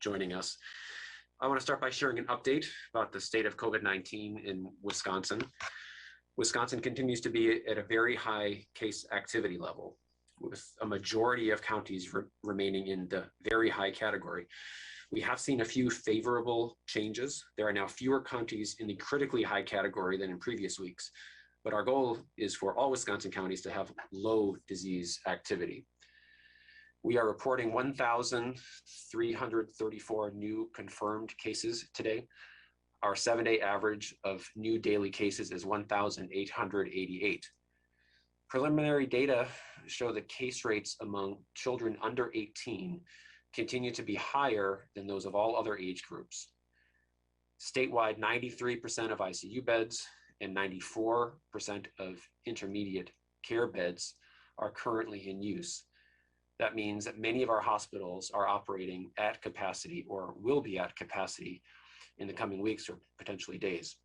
joining us. I want to start by sharing an update about the state of COVID-19 in Wisconsin. Wisconsin continues to be at a very high case activity level, with a majority of counties remaining in the very high category. We have seen a few favorable changes. There are now fewer counties in the critically high category than in previous weeks, but our goal is for all Wisconsin counties to have low disease activity. We are reporting 1,334 new confirmed cases today. Our 7-day average of new daily cases is 1,888. Preliminary data show that case rates among children under 18 continue to be higher than those of all other age groups. Statewide, 93% of ICU beds and 94% of intermediate care beds are currently in use. That means that many of our hospitals are operating at capacity or will be at capacity in the coming weeks or potentially days.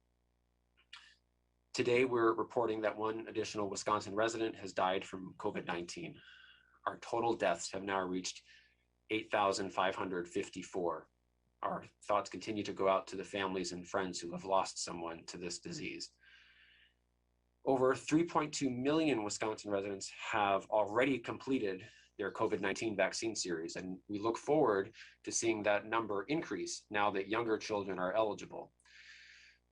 Today, we're reporting that one additional Wisconsin resident has died from COVID-19. Our total deaths have now reached 8,554. Our thoughts continue to go out to the families and friends who have lost someone to this disease. Over 3.2 million Wisconsin residents have already completed their COVID-19 vaccine series, and we look forward to seeing that number increase now that younger children are eligible.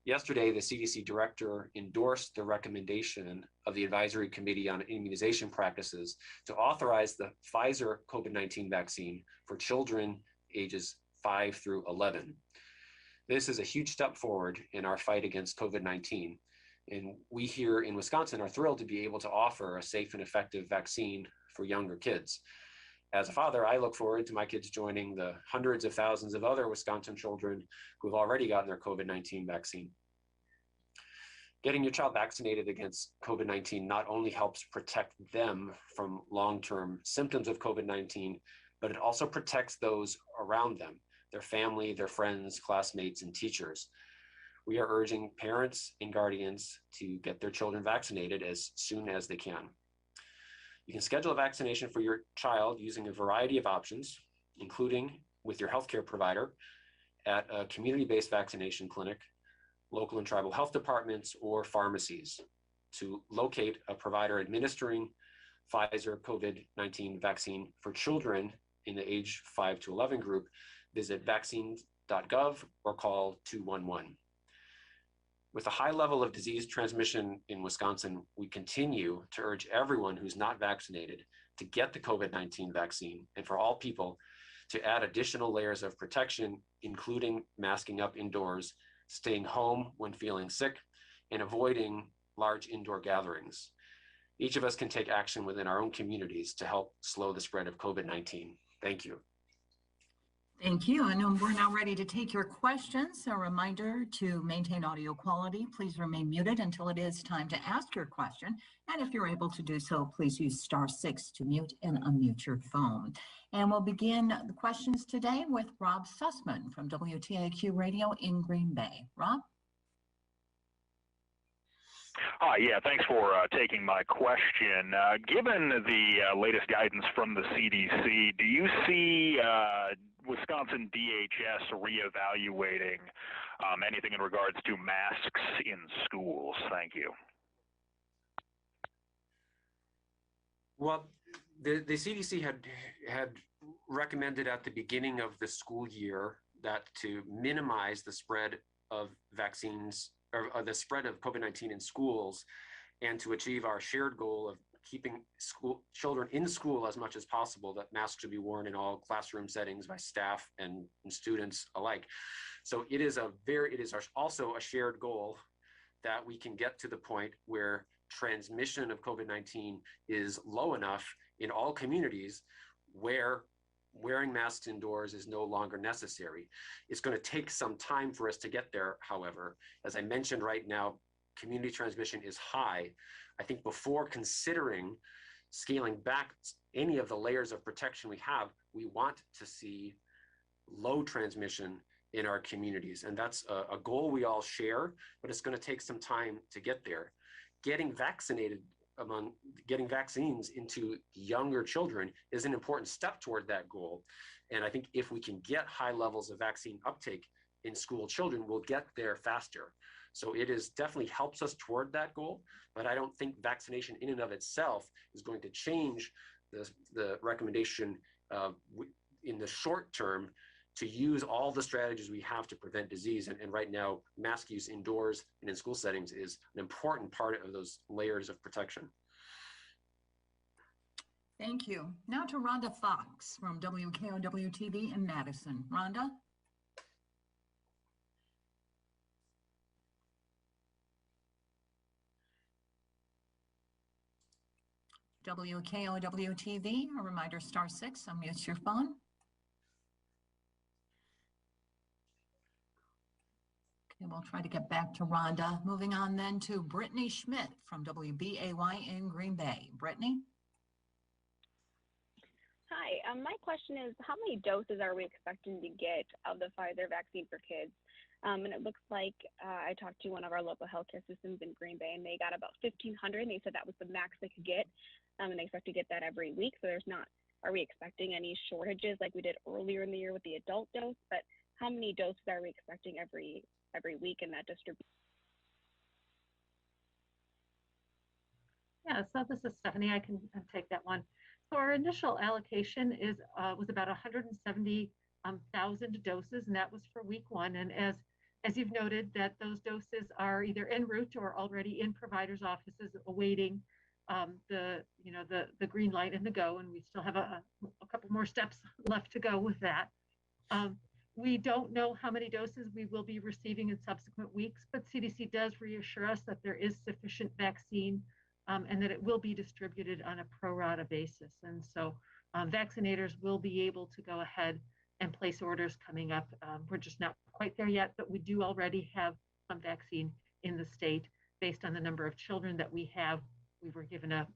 Yesterday, the CDC director endorsed the recommendation of the Advisory Committee on Immunization Practices to authorize the Pfizer COVID-19 vaccine for children ages 5 through 11. This is a huge step forward in our fight against COVID-19, and we here in Wisconsin are thrilled to be able to offer a safe and effective vaccine for younger kids. As a father, I look forward to my kids joining the hundreds of thousands of other Wisconsin children who have already gotten their COVID-19 vaccine. Getting your child vaccinated against COVID-19 not only helps protect them from long-term symptoms of COVID-19, but it also protects those around them, their family, their friends, classmates, and teachers. We are urging parents and guardians to get their children vaccinated as soon as they can. You can schedule a vaccination for your child using a variety of options, including with your healthcare provider at a community-based vaccination clinic, local and tribal health departments, or pharmacies. To locate a provider administering Pfizer COVID-19 vaccine for children in the age 5 to 11 group, visit vaccines.gov or call 211. With a high level of disease transmission in Wisconsin, we continue to urge everyone who's not vaccinated to get the COVID-19 vaccine, and for all people to add additional layers of protection, including masking up indoors, staying home when feeling sick, and avoiding large indoor gatherings. Each of us can take action within our own communities to help slow the spread of COVID-19. Thank you. Thank you. And we're now ready to take your questions. A reminder to maintain audio quality. Please remain muted until it is time to ask your question. And if you're able to do so, please use *6 to mute and unmute your phone. And we'll begin the questions today with Rob Sussman from WTIQ Radio in Green Bay. Rob? Hi, yeah, thanks for taking my question. Given the latest guidance from the CDC, do you see Wisconsin DHS reevaluating anything in regards to masks in schools? Thank you. Well, the CDC had recommended at the beginning of the school year that to minimize the spread of vaccines or the spread of COVID-19 in schools, and to achieve our shared goal of keeping children in school as much as possible, that masks should be worn in all classroom settings by staff and students alike. So it is also a shared goal that we can get to the point where transmission of COVID-19 is low enough in all communities where wearing masks indoors is no longer necessary. It's going to take some time for us to get there, however. As I mentioned, right now, community transmission is high. I think before considering scaling back any of the layers of protection we have, we want to see low transmission in our communities. And that's a goal we all share, but it's going to take some time to get there. Getting vaccinated among getting vaccines into younger children is an important step toward that goal. And I think if we can get high levels of vaccine uptake in school children, we'll get there faster. So it is definitely helps us toward that goal, but I don't think vaccination in and of itself is going to change the recommendation in the short term to use all the strategies we have to prevent disease. And right now, mask use indoors and in school settings is an important part of those layers of protection. Thank you. Now to Rhonda Fox from WKOW-TV in Madison. Rhonda? WKOW-TV, a reminder, *6, unmute your phone. Okay, we'll try to get back to Rhonda. Moving on then to Brittany Schmidt from WBAY in Green Bay. Brittany? Hi, my question is, how many doses are we expecting to get of the Pfizer vaccine for kids? And it looks like I talked to one of our local healthcare systems in Green Bay, and they got about 1,500, and they said that was the max they could get, and they expect to get that every week. So are we expecting any shortages like we did earlier in the year with the adult dose? But how many doses are we expecting every week in that distribution? Yeah, so this is Stephanie. I can take that one. So our initial allocation was about 170,000 doses, and that was for week 1. And as you've noted, that those doses are either en route or already in providers' offices awaiting the green light and the go. And we still have a couple more steps left to go with that. We don't know how many doses we will be receiving in subsequent weeks, but CDC does reassure us that there is sufficient vaccine and that it will be distributed on a pro rata basis. And so vaccinators will be able to go ahead and place orders coming up. We're just not quite there yet, but we do already have some vaccine in the state based on the number of children that we have. We were given a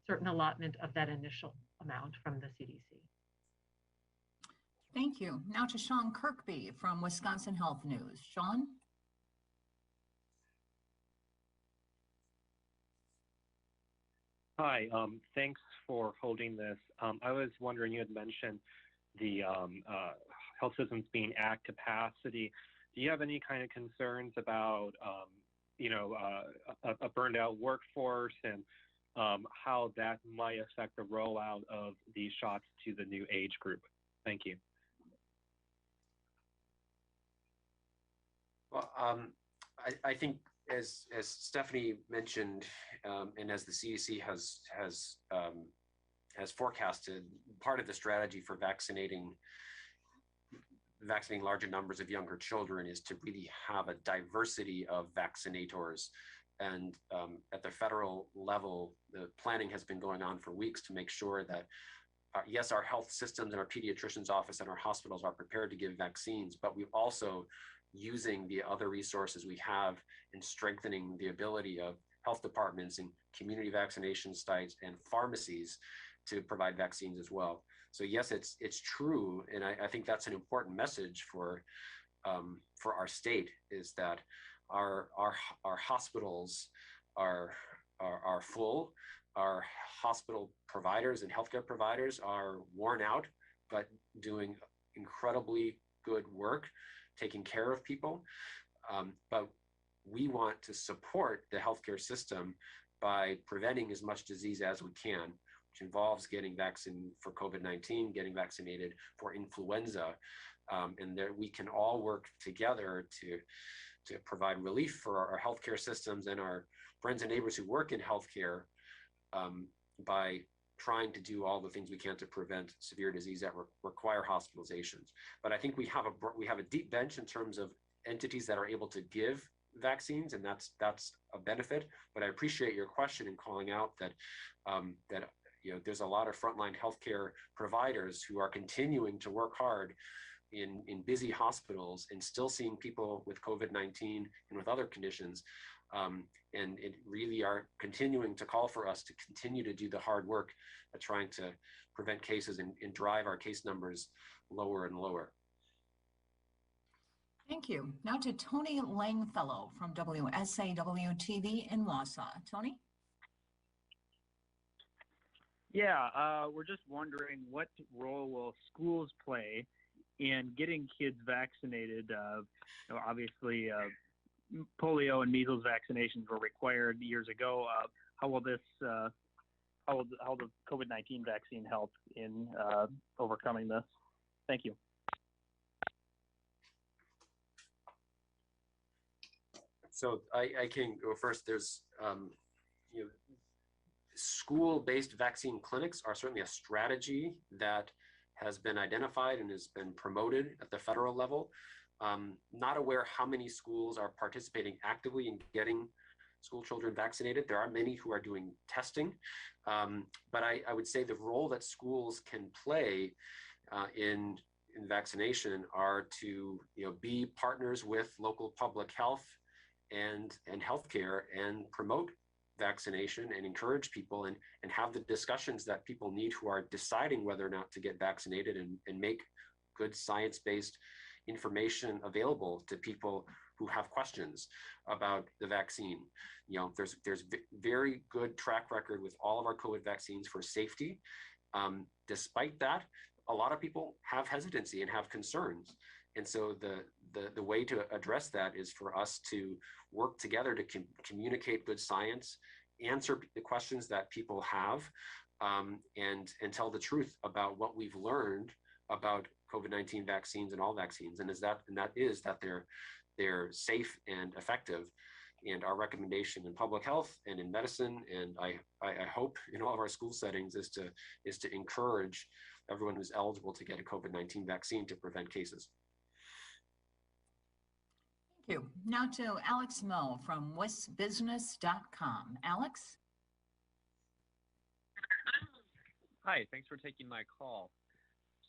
certain allotment of that initial amount from the CDC. Thank you. Now to Sean Kirkby from Wisconsin Health News. Sean? Hi, thanks for holding this. I was wondering, you had mentioned the health systems being at capacity. Do you have any kind of concerns about, a burned out workforce and how that might affect the rollout of these shots to the new age group? Thank you. Well, I think as Stephanie mentioned, and as the CDC has forecasted, part of the strategy for vaccinating larger numbers of younger children is to really have a diversity of vaccinators. And at the federal level, the planning has been going on for weeks to make sure that yes, our health systems and our pediatrician's office and our hospitals are prepared to give vaccines, but we've also using the other resources we have in strengthening the ability of health departments and community vaccination sites and pharmacies to provide vaccines as well. So yes, it's true, and I think that's an important message for our state, is that our hospitals are full. Our hospital providers and healthcare providers are worn out, but doing incredibly good work, taking care of people. But we want to support the healthcare system by preventing as much disease as we can, which involves getting vaccinated for COVID-19, getting vaccinated for influenza, and that we can all work together to provide relief for our healthcare systems and our friends and neighbors who work in healthcare by trying to do all the things we can to prevent severe disease that require hospitalizations. But I think we have a deep bench in terms of entities that are able to give vaccines, and that's a benefit. But I appreciate your question in calling out that there's a lot of frontline healthcare providers who are continuing to work hard in busy hospitals and still seeing people with COVID-19 and with other conditions. And it really are continuing to call for us to continue to do the hard work at trying to prevent cases and drive our case numbers lower and lower. Thank you. Now to Tony Langfellow from WSAW-TV in Wausau. Tony? Yeah, we're just wondering what role will schools play in getting kids vaccinated? Obviously, polio and measles vaccinations were required years ago. How will this, how will the COVID-19 vaccine help in overcoming this? Thank you. So I can go first. There's you know, school-based vaccine clinics are certainly a strategy that has been identified and has been promoted at the federal level. Not aware how many schools are participating actively in getting school children vaccinated. There are many who are doing testing, but I would say the role that schools can play in vaccination are to be partners with local public health and healthcare and promote vaccination and encourage people and have the discussions that people need who are deciding whether or not to get vaccinated and make good science-based information available to people who have questions about the vaccine. There's very good track record with all of our COVID vaccines for safety. Despite that, a lot of people have hesitancy and have concerns. And so the way to address that is for us to work together to communicate good science, answer the questions that people have, and tell the truth about what we've learned about COVID-19 vaccines and all vaccines. And that is that they're safe and effective. And our recommendation in public health and in medicine, and I hope in all of our school settings, is to encourage everyone who's eligible to get a COVID-19 vaccine to prevent cases. Thank you. Now to Alex Moe from westbusiness.com. Alex? Hi, thanks for taking my call.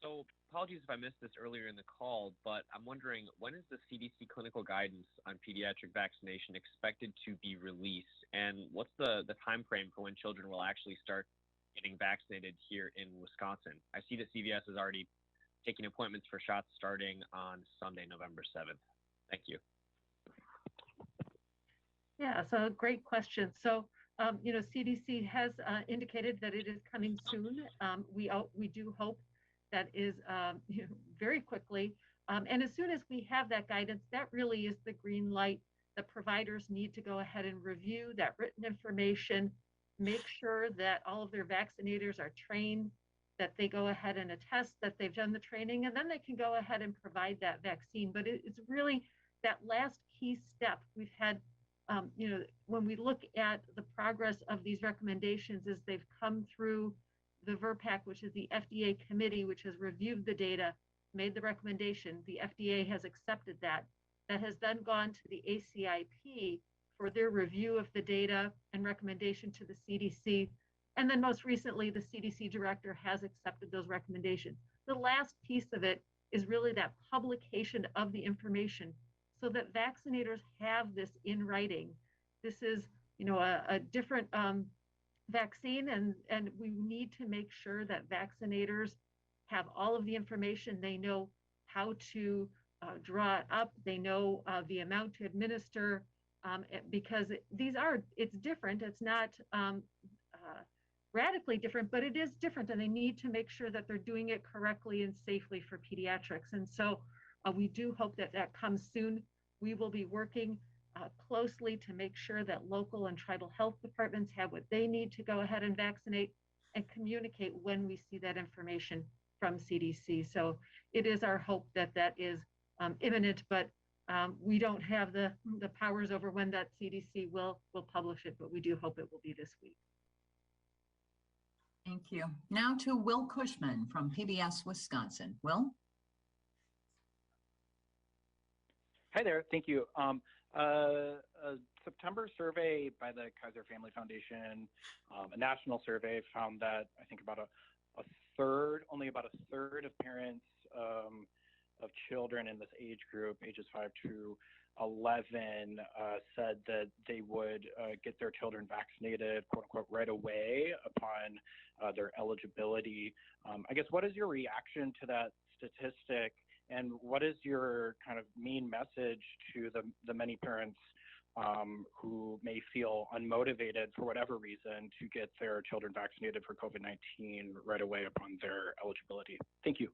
So apologies if I missed this earlier in the call, but I'm wondering, when is the CDC clinical guidance on pediatric vaccination expected to be released? And what's the time frame for when children will actually start getting vaccinated here in Wisconsin? I see that CVS is already taking appointments for shots starting on Sunday, November 7th. Thank you. Yeah, so great question. So, CDC has indicated that it is coming soon. We do hope that is very quickly. And as soon as we have that guidance, that really is the green light. The providers need to go ahead and review that written information, make sure that all of their vaccinators are trained, that they go ahead and attest that they've done the training, and then they can go ahead and provide that vaccine. But it's really that last key step. We've had, when we look at the progress of these recommendations as they've come through the VRBPAC, which is the FDA committee, which has reviewed the data, made the recommendation, the FDA has accepted that. That has then gone to the ACIP for their review of the data and recommendation to the CDC. And then most recently, the CDC director has accepted those recommendations. The last piece of it is really that publication of the information so that vaccinators have this in writing. This is, a different vaccine, and we need to make sure that vaccinators have all of the information. They know how to draw it up. They know the amount to administer, because it's different. It's not radically different, but it is different, and they need to make sure that they're doing it correctly and safely for pediatrics. And so we do hope that that comes soon. We will be working closely to make sure that local and tribal health departments have what they need to go ahead and vaccinate and communicate when we see that information from CDC. So it is our hope that that is imminent, but we don't have the powers over when that CDC will publish it, but we do hope it will be this week. Thank you. Now to Will Cushman from PBS Wisconsin. Will? Hi there, thank you. A September survey by the Kaiser Family Foundation, a national survey, found that I think only about a third of parents of children in this age group, ages 5 to 11, said that they would get their children vaccinated, quote unquote, right away upon their eligibility. I guess, what is your reaction to that statistic? And what is your kind of main message to the many parents who may feel unmotivated for whatever reason to get their children vaccinated for COVID-19 right away upon their eligibility. Thank you.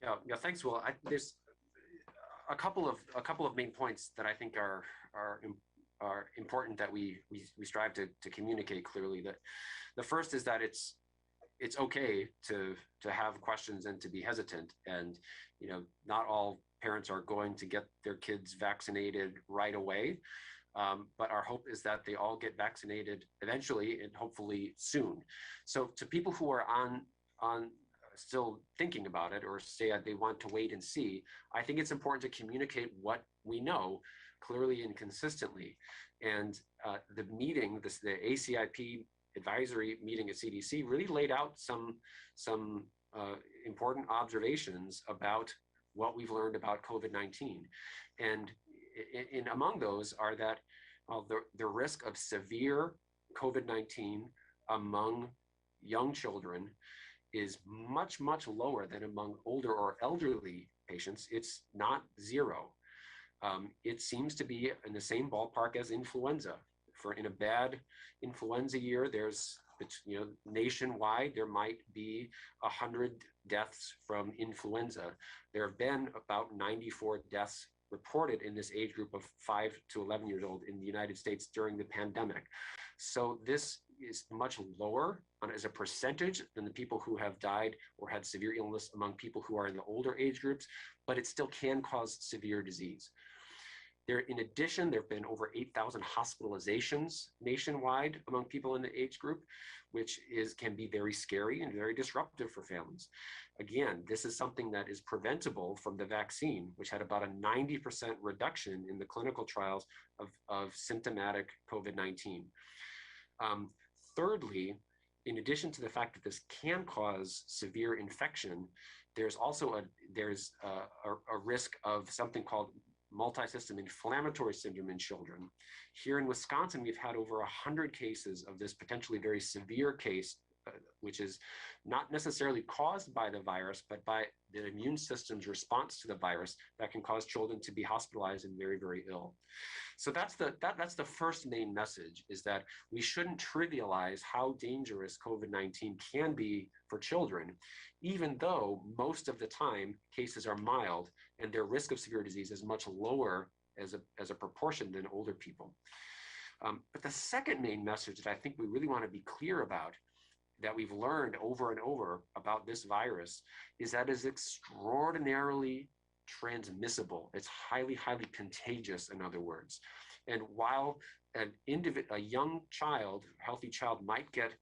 Yeah, thanks, Will. There's a couple of main points that I think are important that we strive to communicate clearly. That the first is that it's okay to have questions and to be hesitant, and not all parents are going to get their kids vaccinated right away, but our hope is that they all get vaccinated eventually and hopefully soon. So to people who are on still thinking about it or say they want to wait and see, I think it's important to communicate what we know clearly and consistently. And the meeting, the ACIP advisory meeting at CDC really laid out some important observations about what we've learned about COVID-19. And among those are that the risk of severe COVID-19 among young children is much, much lower than among older or elderly patients. It's not zero. It seems to be in the same ballpark as influenza. In a bad influenza year, there's, nationwide, there might be 100 deaths from influenza. There have been about 94 deaths reported in this age group of 5 to 11 years old in the United States during the pandemic. So this is much lower as a percentage than the people who have died or had severe illness among people who are in the older age groups, but it still can cause severe disease. In addition, there have been over 8,000 hospitalizations nationwide among people in the age group, which can be very scary and very disruptive for families. Again, this is something that is preventable from the vaccine, which had about a 90% reduction in the clinical trials of symptomatic COVID-19. Thirdly, in addition to the fact that this can cause severe infection, there's also a risk of something called multi-system inflammatory syndrome in children. Here in Wisconsin, we've had over 100 cases of this potentially very severe case, which is not necessarily caused by the virus, but by the immune system's response to the virus that can cause children to be hospitalized and very, very ill. So that's the first main message, is that we shouldn't trivialize how dangerous COVID-19 can be for children, even though most of the time cases are mild and their risk of severe disease is much lower as a proportion than older people. But the second main message that I think we really want to be clear about, that we've learned over and over about this virus, is that it's extraordinarily transmissible. It's highly, highly contagious, in other words. And while a young child, healthy child, might get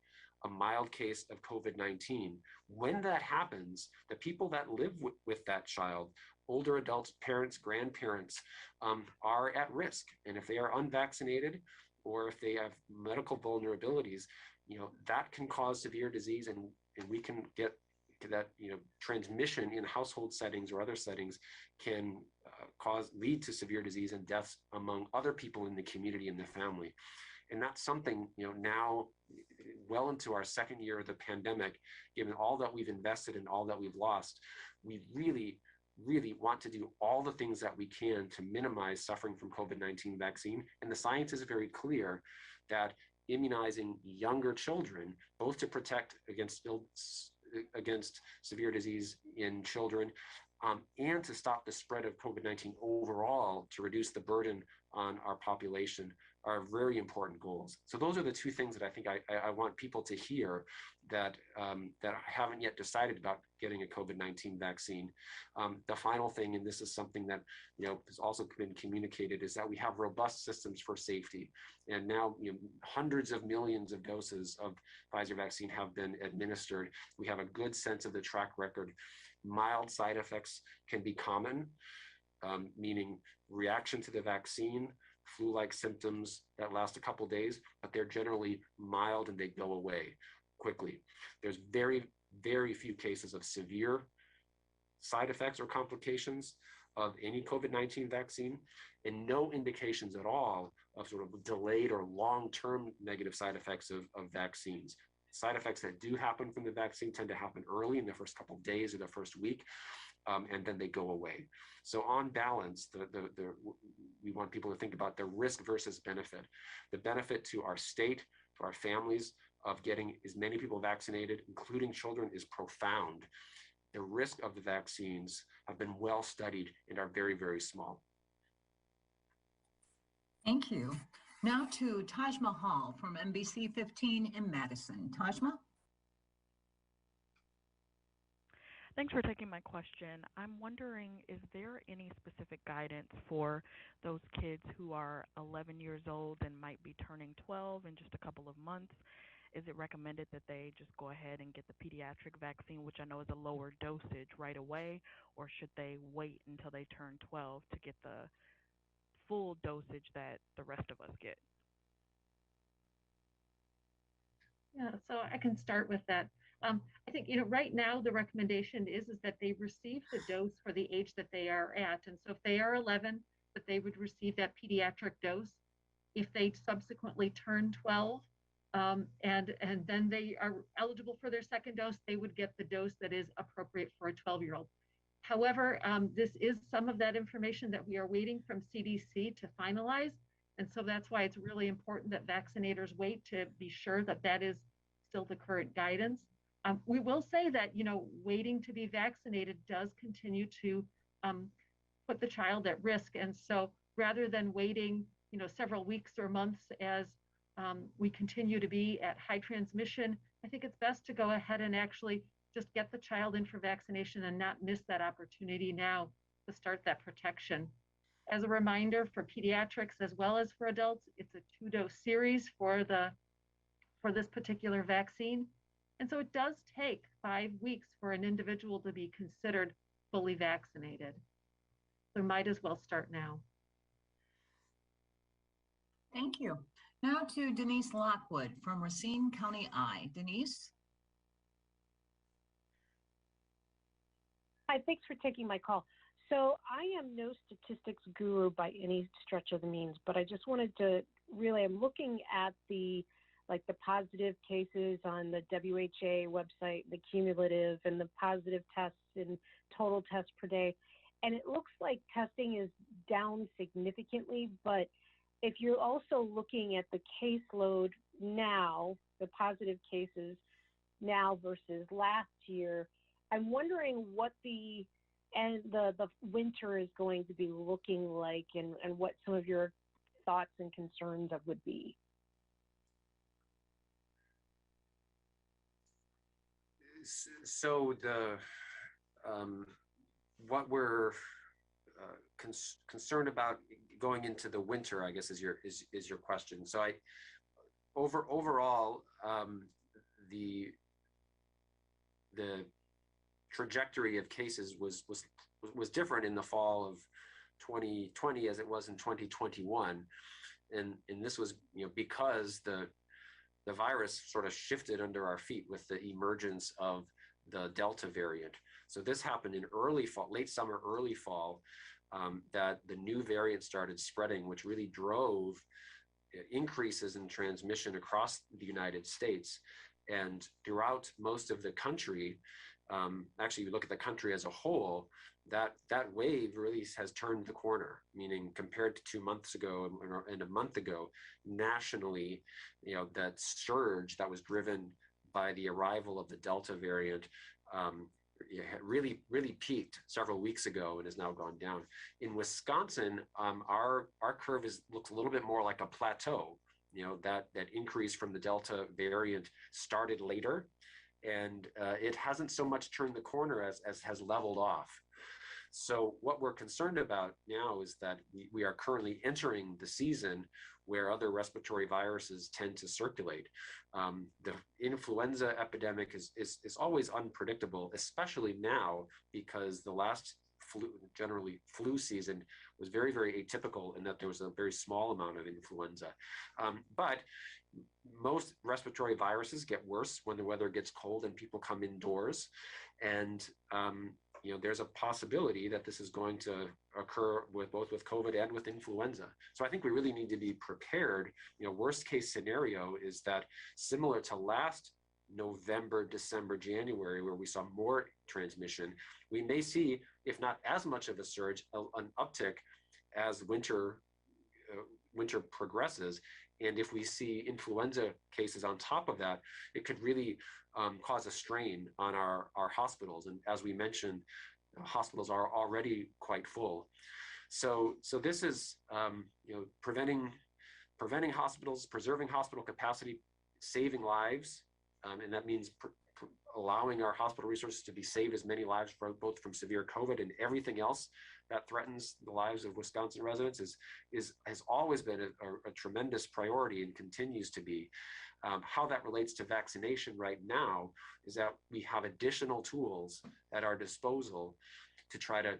a mild case of COVID-19, when that happens, the people that live with that child, older adults, parents, grandparents, are at risk. And if they are unvaccinated, or if they have medical vulnerabilities, that can cause severe disease, and we can get to that, transmission in household settings or other settings can lead to severe disease and deaths among other people in the community and the family. And that's something, now well into our second year of the pandemic, given all that we've invested and all that we've lost, we really, really want to do all the things that we can to minimize suffering from COVID-19 vaccine. And the science is very clear that immunizing younger children, both to protect against severe disease in children, and to stop the spread of COVID-19 overall, to reduce the burden on our population, are very important goals. So those are the two things that I think I want people to hear that haven't yet decided about getting a COVID-19 vaccine. The final thing, and this is something that has also been communicated, is that we have robust systems for safety. And now hundreds of millions of doses of Pfizer vaccine have been administered. We have a good sense of the track record. Mild side effects can be common, meaning reaction to the vaccine, flu-like symptoms that last a couple days, but they're generally mild and they go away quickly. There's very, very few cases of severe side effects or complications of any COVID-19 vaccine, and no indications at all of sort of delayed or long-term negative side effects of vaccines. Side effects that do happen from the vaccine tend to happen early in the first couple of days or the first week, and then they go away. So on balance, we want people to think about the risk versus benefit. The benefit to our state, to our families of getting as many people vaccinated, including children, is profound. The risk of the vaccines have been well studied and are very, very small. Thank you. Now to Taj Mahal from NBC 15 in Madison. Tajma? Thanks for taking my question. I'm wondering, is there any specific guidance for those kids who are 11 years old and might be turning 12 in just a couple of months? Is it recommended that they just go ahead and get the pediatric vaccine, which I know is a lower dosage, right away, or should they wait until they turn 12 to get the full dosage that the rest of us get? Yeah, so I can start with that. I think, right now the recommendation is that they receive the dose for the age that they are at. And so if they are 11, that they would receive that pediatric dose. If they subsequently turn 12, and then they are eligible for their second dose, they would get the dose that is appropriate for a 12-year-old. However, this is some of that information that we are waiting from CDC to finalize. And so that's why it's really important that vaccinators wait to be sure that that is still the current guidance. We will say that, waiting to be vaccinated does continue to put the child at risk. And so rather than waiting, several weeks or months as we continue to be at high transmission, I think it's best to go ahead and actually just get the child in for vaccination and not miss that opportunity now to start that protection. As a reminder, for pediatrics as well as for adults, it's a 2-dose series for this particular vaccine. And so it does take 5 weeks for an individual to be considered fully vaccinated. So might as well start now. Thank you. Now to Denise Lockwood from Racine County I. Denise? Hi, thanks for taking my call. So I am no statistics guru by any stretch of the means, but I just wanted to I'm looking at the positive cases on the WHA website, the cumulative and the positive tests and total tests per day. And it looks like testing is down significantly, but if you're also looking at the caseload now, the positive cases now versus last year, I'm wondering what the winter is going to be looking like and what some of your thoughts and concerns would be. So what we're concerned about going into the winter, I guess, is your question. So overall, the trajectory of cases was different in the fall of 2020 as it was in 2021, and this was because the virus sort of shifted under our feet with the emergence of the Delta variant. So this happened in early fall, late summer, early fall, that the new variant started spreading, which really drove increases in transmission across the United States. And throughout most of the country, actually, you look at the country as a whole, that wave really has turned the corner, meaning compared to 2 months ago and a month ago, nationally, that surge that was driven by the arrival of the Delta variant really peaked several weeks ago and has now gone down. In Wisconsin, our curve looks a little bit more like a plateau. That increase from the Delta variant started later, and it hasn't so much turned the corner as has leveled off. So what we're concerned about now is that we are currently entering the season where other respiratory viruses tend to circulate. The influenza epidemic is always unpredictable, especially now because the last flu season was very, very atypical in that there was a very small amount of influenza. But most respiratory viruses get worse when the weather gets cold and people come indoors. And there's a possibility that this is going to occur both with COVID and with influenza. So I think we really need to be prepared. Worst case scenario is that similar to last November, December, January, where we saw more transmission, we may see, if not as much of a surge, an uptick as winter progresses. And if we see influenza cases on top of that, it could really cause a strain on our hospitals. And as we mentioned, hospitals are already quite full. So this is preventing hospitals, preserving hospital capacity, saving lives, and that means allowing our hospital resources to be saved as many lives both from severe COVID and everything else that threatens the lives of Wisconsin residents has always been a tremendous priority and continues to be. How that relates to vaccination right now is that we have additional tools at our disposal to try to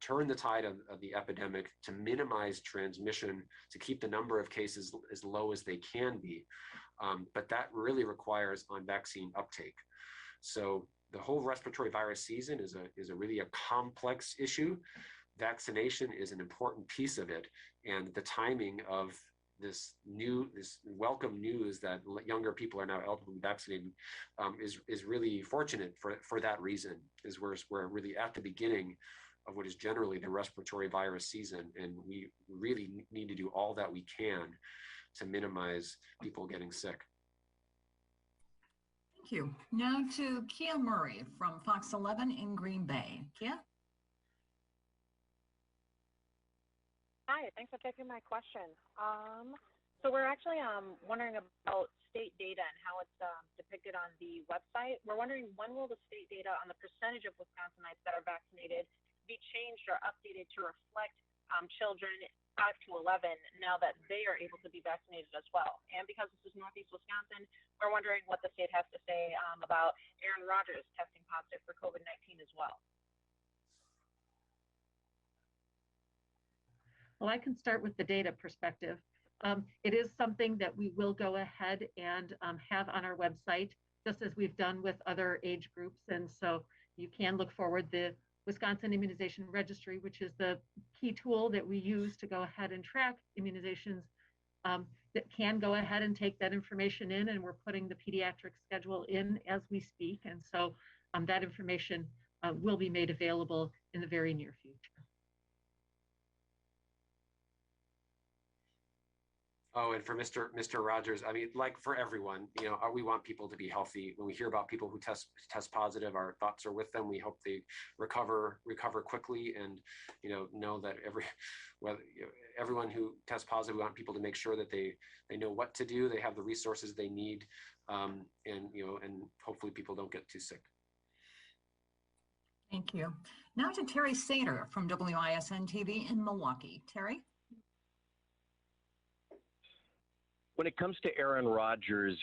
turn the tide of the epidemic, to minimize transmission, to keep the number of cases as low as they can be. But that really requires on vaccine uptake. So the whole respiratory virus season is a really a complex issue. Vaccination is an important piece of it, and the timing of this welcome news that younger people are now eligible to be vaccinated is really fortunate for that reason. Is we're really at the beginning of what is generally the respiratory virus season, and we really need to do all that we can to minimize people getting sick. Thank you. Now to Kia Murray from Fox 11 in Green Bay. Kia? Hi, thanks for taking my question. So we're actually wondering about state data and how it's depicted on the website. We're wondering, when will the state data on the percentage of Wisconsinites that are vaccinated be changed or updated to reflect children 5 to 11 now that they are able to be vaccinated as well? And because this is Northeast Wisconsin, we're wondering what the state has to say about Aaron Rodgers testing positive for COVID-19 as well. Well, I can start with the data perspective. It is something that we will go ahead and have on our website, just as we've done with other age groups. And so you can look forward the Wisconsin Immunization Registry, which is the key tool that we use to go ahead and track immunizations, that can go ahead and take that information in, and we're putting the pediatric schedule in as we speak. And so that information will be made available in the very near future. Oh, and for Mr. Rogers, I mean, like for everyone, we want people to be healthy. When we hear about people who test positive, our thoughts are with them. We hope they recover quickly, and know that everyone who tests positive, we want people to make sure that they know what to do, they have the resources they need, and hopefully people don't get too sick. Thank you. Now to Terry Sater from WISN TV in Milwaukee. Terry? When it comes to Aaron Rodgers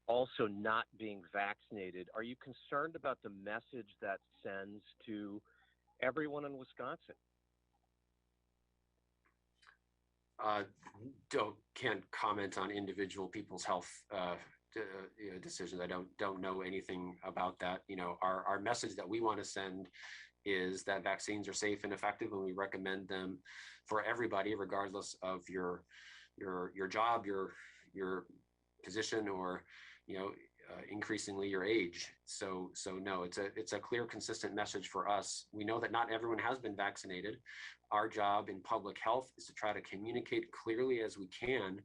also not being vaccinated, are you concerned about the message that sends to everyone in Wisconsin? Can't comment on individual people's health decisions. I don't know anything about that. Our message that we want to send is that vaccines are safe and effective, and we recommend them for everybody, regardless of your job, your position, or increasingly your age. So no, it's a clear, consistent message for us. We know that not everyone has been vaccinated. Our job in public health is to try to communicate clearly as we can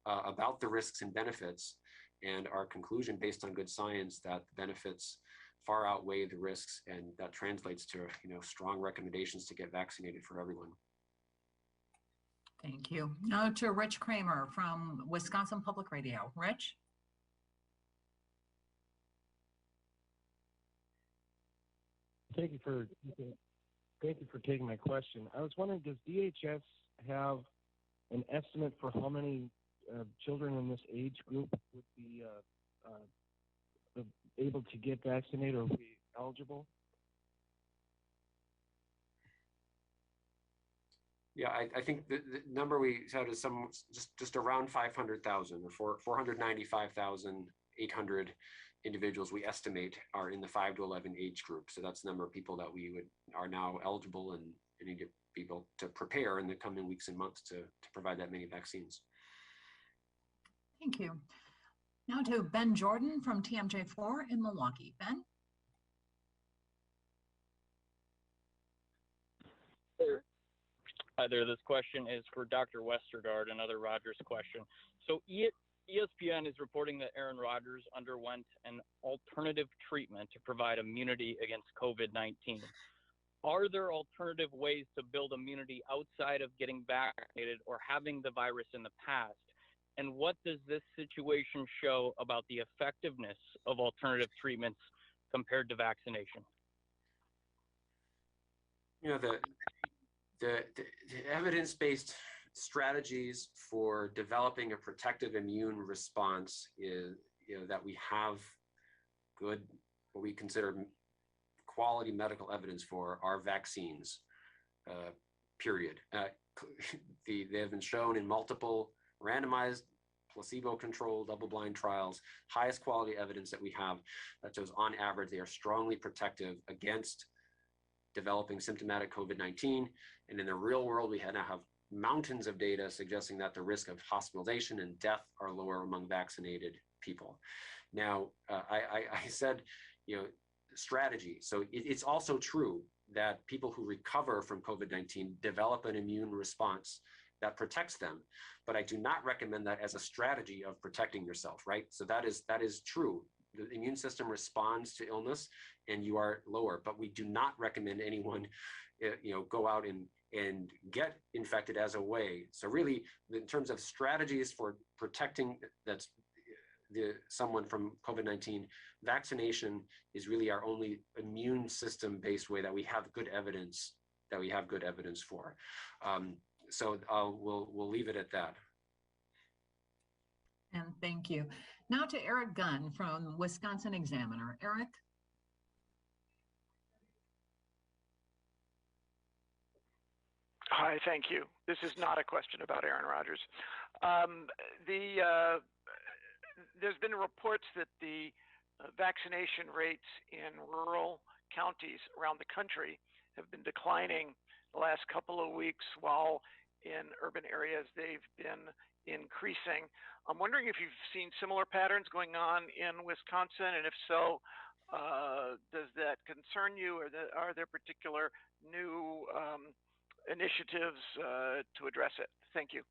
about the risks and benefits, and our conclusion based on good science that the benefits far outweigh the risks, and that translates to strong recommendations to get vaccinated for everyone. Thank you. Now to Rich Kramer from Wisconsin Public Radio. Rich? Thank you for taking my question. I was wondering, does DHS have an estimate for how many children in this age group would be able to get vaccinated or be eligible? Yeah, I think the number we said is just around 500,000 or 495,800 individuals we estimate are in the 5 to 11 age group. So that's the number of people that are now eligible, and need to be able to prepare in the coming weeks and months to provide that many vaccines. Thank you. Now to Ben Jordan from TMJ4 in Milwaukee. Ben? Hi there. This question is for Dr. Westergaard, another Rogers question. So ESPN is reporting that Aaron Rodgers underwent an alternative treatment to provide immunity against COVID-19. Are there alternative ways to build immunity outside of getting vaccinated or having the virus in the past? And what does this situation show about the effectiveness of alternative treatments compared to vaccination? You know, the evidence-based strategies for developing a protective immune response is, that we have good, what we consider quality medical evidence for, are vaccines, period. They have been shown in multiple randomized, placebo-controlled, double-blind trials, highest quality evidence that we have that shows on average they are strongly protective against developing symptomatic COVID-19. And in the real world, we now have mountains of data suggesting that the risk of hospitalization and death are lower among vaccinated people. Now, I said, strategy. So it's also true that people who recover from COVID-19 develop an immune response that protects them, but I do not recommend that as a strategy of protecting yourself, right? So that is true. The immune system responds to illness and you are lower, but we do not recommend anyone, go out and get infected as a way. So really, in terms of strategies for protecting someone from COVID-19, vaccination is really our only immune system based way that we have good evidence for. So we'll leave it at that. And thank you. Now to Eric Gunn from Wisconsin Examiner. Eric? Hi, thank you. This is not a question about Aaron Rodgers. There's been reports that the vaccination rates in rural counties around the country have been declining the last couple of weeks, while in urban areas they've been increasing. I'm wondering if you've seen similar patterns going on in Wisconsin, and if so, does that concern you, or are there particular new initiatives to address it? Thank you.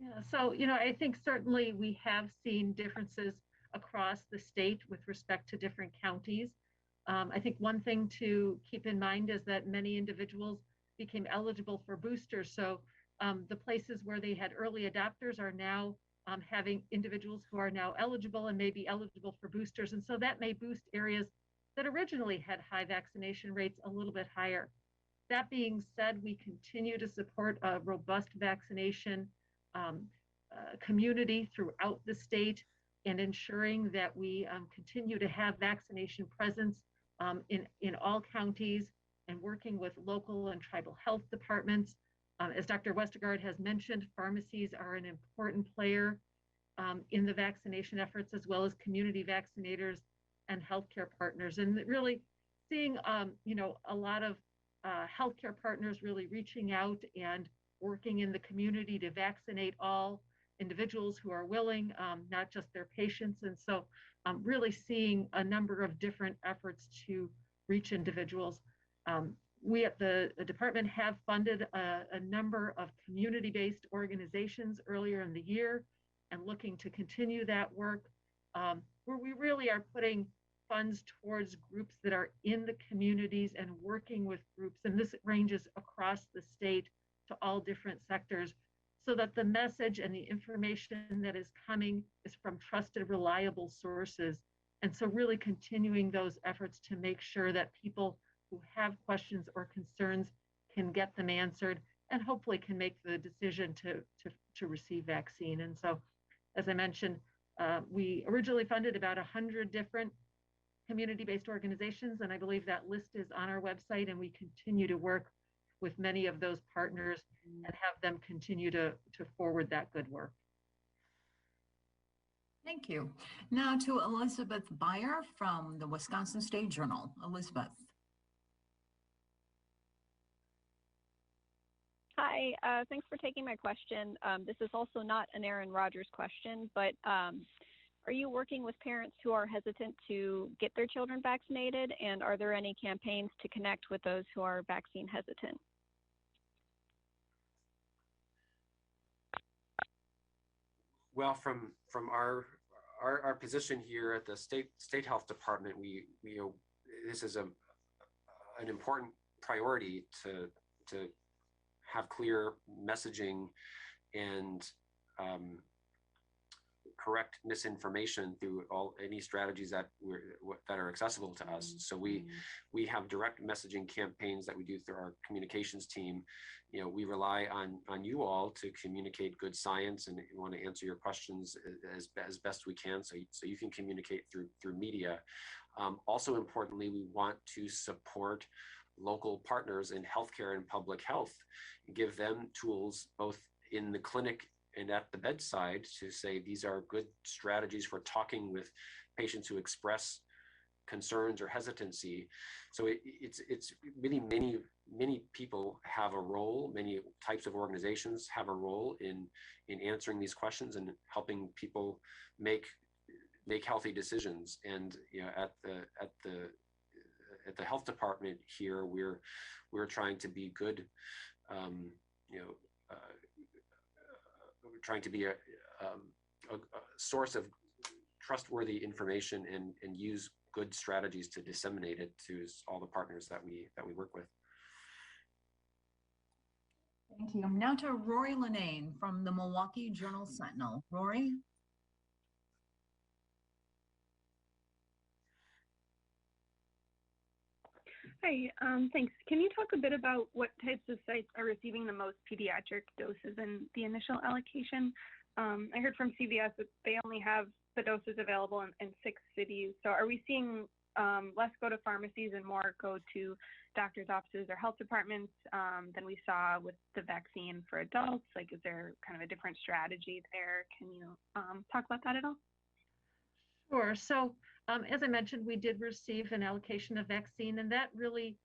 Yeah, so, I think certainly we have seen differences across the state with respect to different counties. I think one thing to keep in mind is that many individuals became eligible for boosters. So the places where they had early adopters are now having individuals who are now eligible and may be eligible for boosters. And so that may boost areas that originally had high vaccination rates a little bit higher. That being said, we continue to support a robust vaccination community throughout the state, and ensuring that we continue to have vaccination presence in all counties, and working with local and tribal health departments. As Dr. Westergaard has mentioned, pharmacies are an important player in the vaccination efforts, as well as community vaccinators and healthcare partners. And really seeing, a lot of healthcare partners really reaching out and working in the community to vaccinate all individuals who are willing, not just their patients. And so really seeing a number of different efforts to reach individuals. We at the department have funded a number of community-based organizations earlier in the year, and looking to continue that work, where we really are putting funds towards groups that are in the communities and working with groups. And this ranges across the state to all different sectors, so that the message and the information that is coming is from trusted, reliable sources. And so really continuing those efforts to make sure that people who have questions or concerns can get them answered, and hopefully can make the decision to receive vaccine. And so, as I mentioned, we originally funded about 100 different community-based organizations, and I believe that list is on our website, and we continue to work with many of those partners and have them continue to forward that good work. Thank you. Now to Elizabeth Beyer from the Wisconsin State Journal. Elizabeth. Hi, thanks for taking my question. This is also not an Aaron Rodgers question, but are you working with parents who are hesitant to get their children vaccinated? And are there any campaigns to connect with those who are vaccine hesitant? Well, from our position here at the state health department, we this is an important priority to have clear messaging and correct misinformation through any strategies that are accessible to us. So we have direct messaging campaigns that we do through our communications team. We rely on you all to communicate good science, and we want to answer your questions as best we can, so you can communicate through media. Also importantly, we want to support local partners in healthcare and public health, give them tools both in the clinic and at the bedside to say these are good strategies for talking with patients who express concerns or hesitancy. So it's really many people have a role, many types of organizations have a role in answering these questions and helping people make healthy decisions. And at the health department here, we're trying to be good, we're trying to be a source of trustworthy information and use good strategies to disseminate it to all the partners that we work with. Thank you. Now to Rory Linane from the Milwaukee Journal Sentinel. Rory? Hi, thanks. Can you talk a bit about what types of sites are receiving the most pediatric doses in the initial allocation? I heard from CVS that they only have the doses available in 6 cities. So are we seeing less go to pharmacies and more go to doctors' offices or health departments than we saw with the vaccine for adults? Like, is there kind of a different strategy there? Can you talk about that at all? Sure. So as I mentioned, we did receive an allocation of vaccine, and that really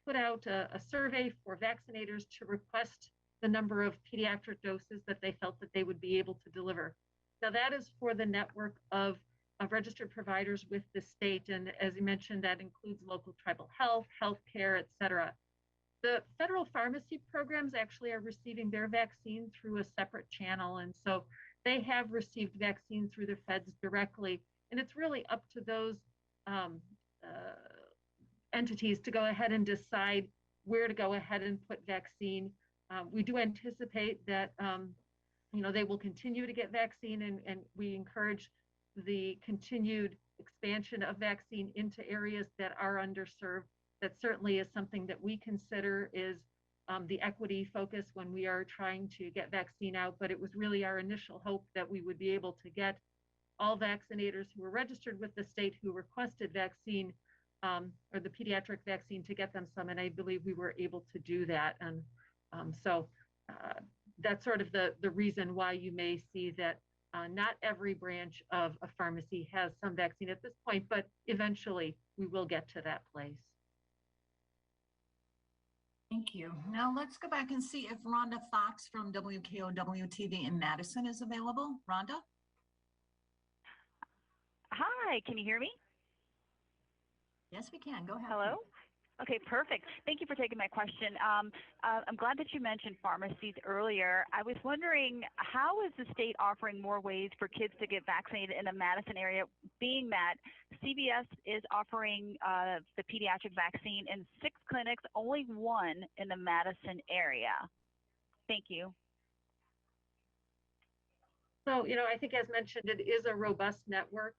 put out a survey for vaccinators to request the number of pediatric doses that they felt that they would be able to deliver. Now, that is for the network of registered providers with the state. And as you mentioned, that includes local tribal health, healthcare, et cetera. The federal pharmacy programs actually are receiving their vaccine through a separate channel. And so they have received vaccine through their feds directly. And it's really up to those entities to go ahead and decide where to go ahead and put vaccine. We do anticipate that they will continue to get vaccine, and we encourage the continued expansion of vaccine into areas that are underserved. That certainly is something that we consider is the equity focus when we are trying to get vaccine out. But it was really our initial hope that we would be able to get all vaccinators who were registered with the state who requested vaccine or the pediatric vaccine to get them some. And I believe we were able to do that. And so that's sort of the reason why you may see that not every branch of a pharmacy has some vaccine at this point, but eventually we will get to that place. Thank you. Now let's go back and see if Rhonda Fox from WKOW TV in Madison is available. Rhonda? Hi, can you hear me? Yes, we can. Go ahead. Hello? Okay, perfect. Thank you for taking my question. I'm glad that you mentioned pharmacies earlier. I was wondering, how is the state offering more ways for kids to get vaccinated in the Madison area, being that CVS is offering the pediatric vaccine in 6 clinics, only 1 in the Madison area? Thank you. So, I think as mentioned, it is a robust network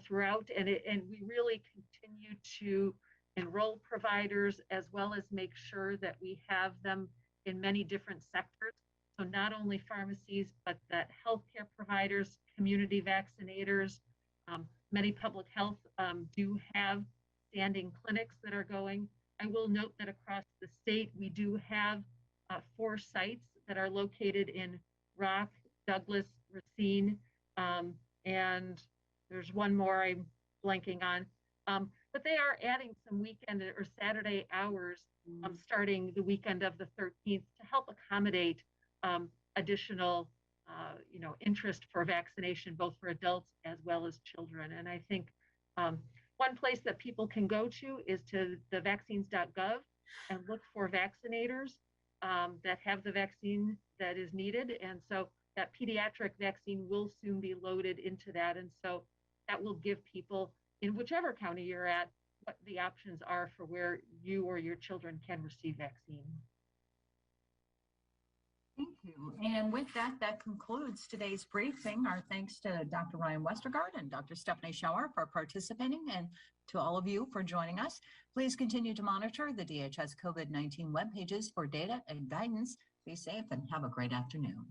throughout, and we really continue to enroll providers as well as make sure that we have them in many different sectors. So not only pharmacies, but that healthcare providers, community vaccinators, many public health do have standing clinics that are going. I will note that across the state, we do have 4 sites that are located in Rock, Douglas, Racine, and there's one more I'm blanking on. But they are adding some weekend or Saturday hours starting the weekend of the 13th to help accommodate additional interest for vaccination, both for adults as well as children. And I think one place that people can go to is to the vaccines.gov and look for vaccinators that have the vaccine that is needed. And so that pediatric vaccine will soon be loaded into that. And so that will give people in whichever county you're at what the options are for where you or your children can receive vaccine. Thank you. And with that, that concludes today's briefing. Our thanks to Dr. Ryan Westergaard and Dr. Stephanie Schauer for participating, and to all of you for joining us. Please continue to monitor the DHS COVID-19 web pages for data and guidance. Be safe and have a great afternoon.